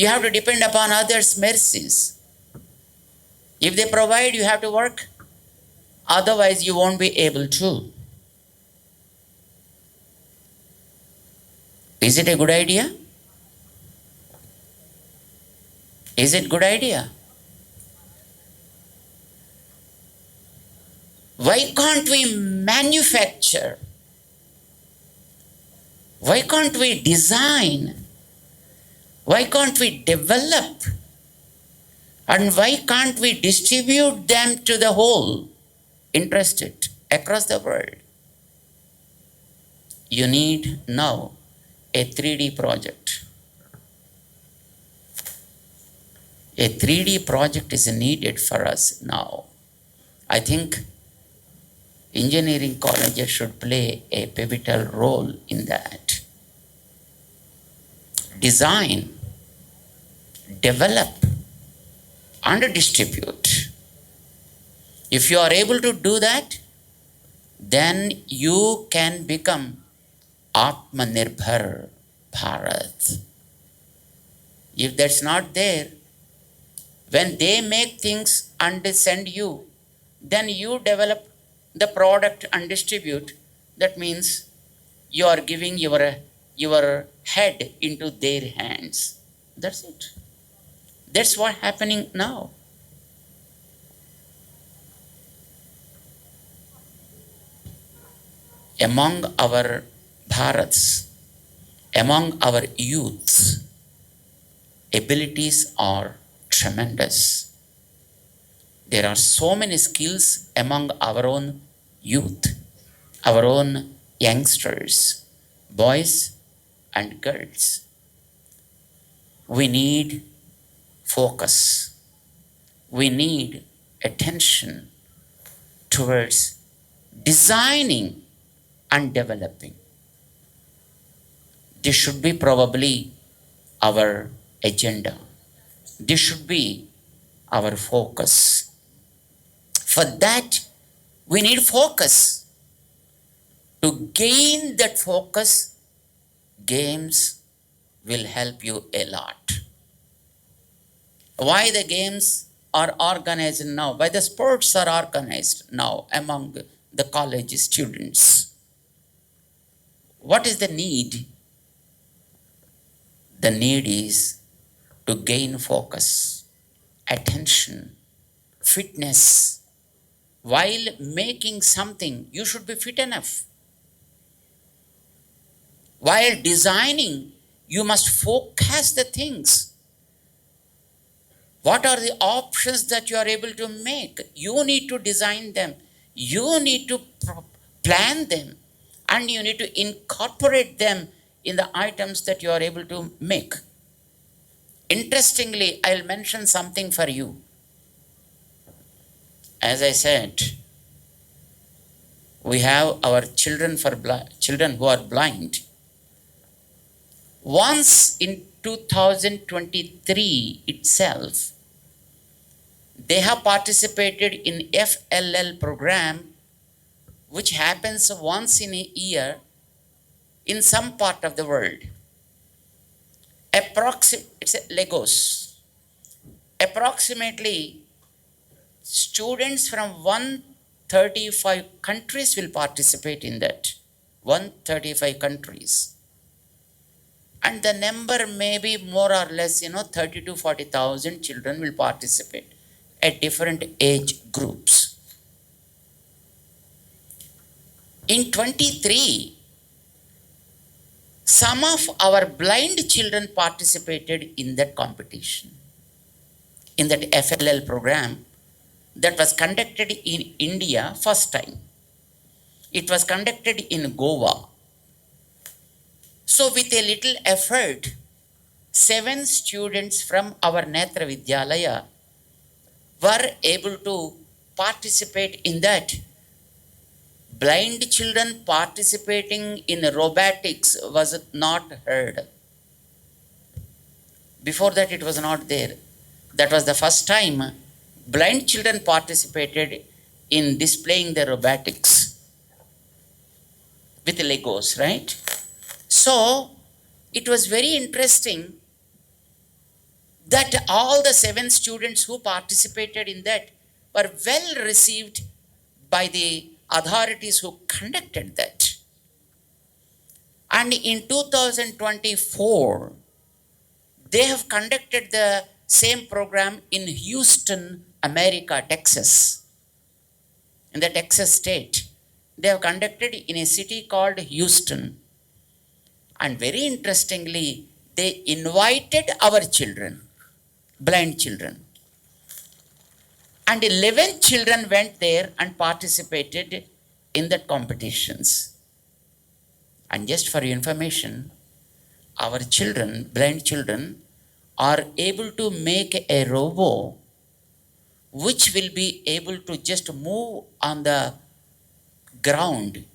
You have to depend upon others' mercies. If they provide, you have to work. Otherwise, you won't be able to. Is it a good idea? Is it good idea? Why can't we manufacture? Why can't we design? Why can't we develop? And why can't we distribute them to the whole interested across the world? You need now a 3D project. A 3D project is needed for us now. I think engineering colleges should play a pivotal role in that. Design, develop, and distribute. If you are able to do that, then you can become Atmanirbhar Bharat. If that's not there, when they make things and send you, then you develop the product and distribute. That means you are giving your head into their hands. That's it. That's what's happening now. Among our Bharats, among our youths, abilities are tremendous. There are so many skills among our own youth, our own youngsters, boys and girls. We need focus. We need attention towards designing and developing. This should be probably our agenda. This should be our focus. For that, we need focus. To gain that focus, games will help you a lot. Why the games are organized now? Why the sports are organized now among the college students? What is the need? The need is to gain focus, attention, fitness. While making something, you should be fit enough. While designing, you must focus the things. What are the options that you are able to make? You need to design them. You need to plan them. And you need to incorporate them in the items that you are able to make. Interestingly, I'll mention something for you. As I said, we have our children who are blind. Once in 2023 itself, they have participated in FLL program, which happens once in a year in some part of the world. It's Lagos. Approximately students from 135 countries will participate in that. 135 countries. And the number may be more or less, 30 to 40,000 children will participate at different age groups. In 23, some of our blind children participated in that competition, in that FLL program that was conducted in India first time. It was conducted in Goa. So with a little effort, 7 students from our Netra Vidyalaya were able to participate in that. Blind children participating in robotics was not heard. Before that, it was not there. That was the first time blind children participated in displaying their robotics with Legos, right? So, it was very interesting that all the 7 students who participated in that were well received by the authorities who conducted that. And in 2024, they have conducted the same program in Houston, America, Texas. In the Texas state, they have conducted in a city called Houston. And very interestingly, they invited our children, blind children. And 11 children went there and participated in the competitions. And just for your information, our children, blind children, are able to make a robot which will be able to just move on the ground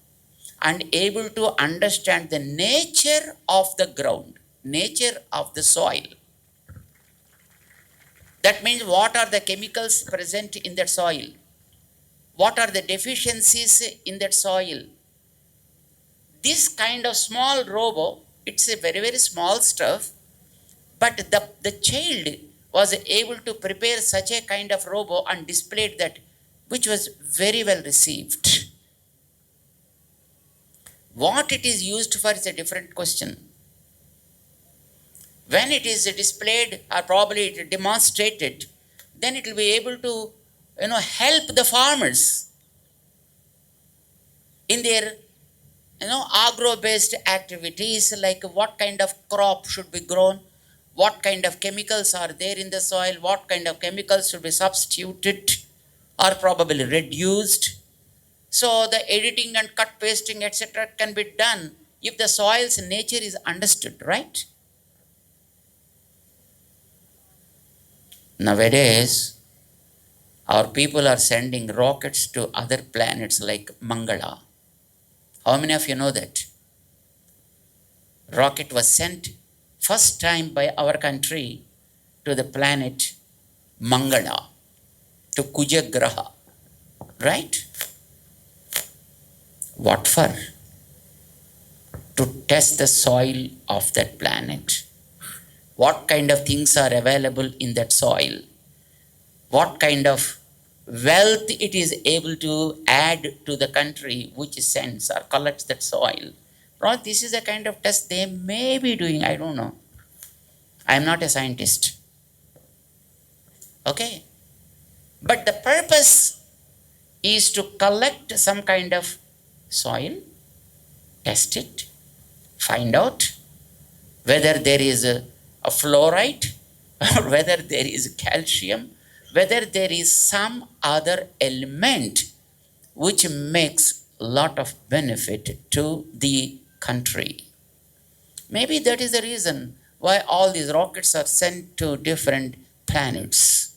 and able to understand the nature of the ground, nature of the soil. That means what are the chemicals present in that soil? What are the deficiencies in that soil? This kind of small robot, it's a very, very small stuff, but the child was able to prepare such a kind of robot and displayed that, which was very well received. What it is used for is a different question. When it is displayed or probably demonstrated, then it will be able to help the farmers in their agro-based activities, like what kind of crop should be grown, what kind of chemicals are there in the soil, what kind of chemicals should be substituted or probably reduced. So the editing and cut pasting, etc., can be done if the soil's nature is understood, right? Nowadays, our people are sending rockets to other planets like Mangala. How many of you know that? Rocket was sent first time by our country to the planet Mangala, to Kuja Graha, right? What for? To test the soil of that planet. What kind of things are available in that soil? What kind of wealth it is able to add to the country which sends or collects that soil? Right? This is a kind of test they may be doing, I don't know. I am not a scientist. Okay? But the purpose is to collect some kind of soil, test it, find out whether there is a fluoride or whether there is calcium, whether there is some other element which makes a lot of benefit to the country. Maybe that is the reason why all these rockets are sent to different planets.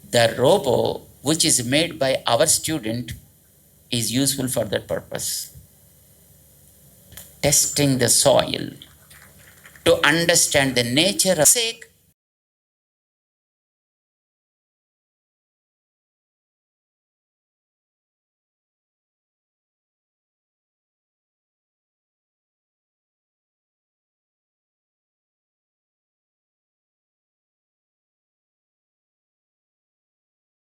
The robo which is made by our student is useful for that purpose. Testing the soil to understand the nature of sake